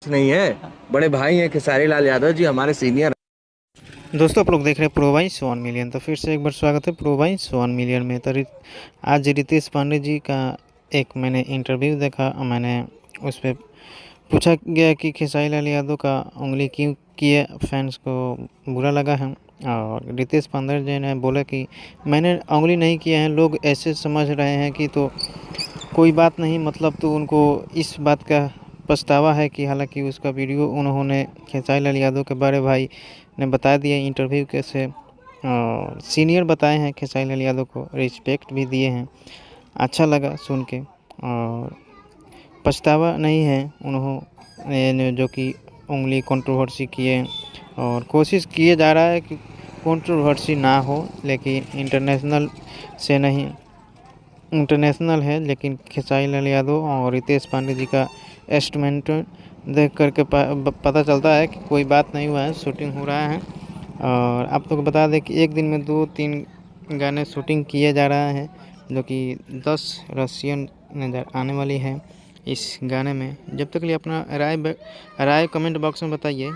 नहीं है। बड़े भाई हैं खेसारी लाल यादव जी, हमारे सीनियर। दोस्तों आप लोग देख रहे हैं प्रो बाइस 1 मिलियन। तो फिर से एक बार स्वागत है प्रो बाइस 1 मिलियन में। आज रितेश पांडे जी का एक मैंने इंटरव्यू देखा। मैंने उस पर पूछा गया कि खेसारी लाल यादव का उंगली क्यों किए फैंस को बुरा लगा है। और रितेश पांडे जी ने बोला कि मैंने उंगली नहीं किया है, लोग ऐसे समझ रहे हैं कि तो कोई बात नहीं, मतलब तो उनको इस बात का पछतावा है कि हालांकि उसका वीडियो उन्होंने खेसारी लाल यादव के बड़े भाई ने बता दिया इंटरव्यू के से। सीनियर बताए हैं, खेसारी लाल यादव को रिस्पेक्ट भी दिए हैं। अच्छा लगा सुन के। और पछतावा नहीं है उन्होंने जो कि उंगली कंट्रोवर्सी किए। और कोशिश किए जा रहा है कि कंट्रोवर्सी ना हो, लेकिन से नहीं इंटरनेशनल है। लेकिन खेसारी लाल यादव और रितेश पांडे जी का एस्टिमेट देख करके पता चलता है कि कोई बात नहीं हुआ है, शूटिंग हो रहा है। और आप लोग बता दें कि एक दिन में 2-3 गाने शूटिंग किए जा रहा है, जो कि 10 रसियन नज़र आने वाली है इस गाने में। जब तक लिए अपना राय कमेंट बॉक्स में बताइए।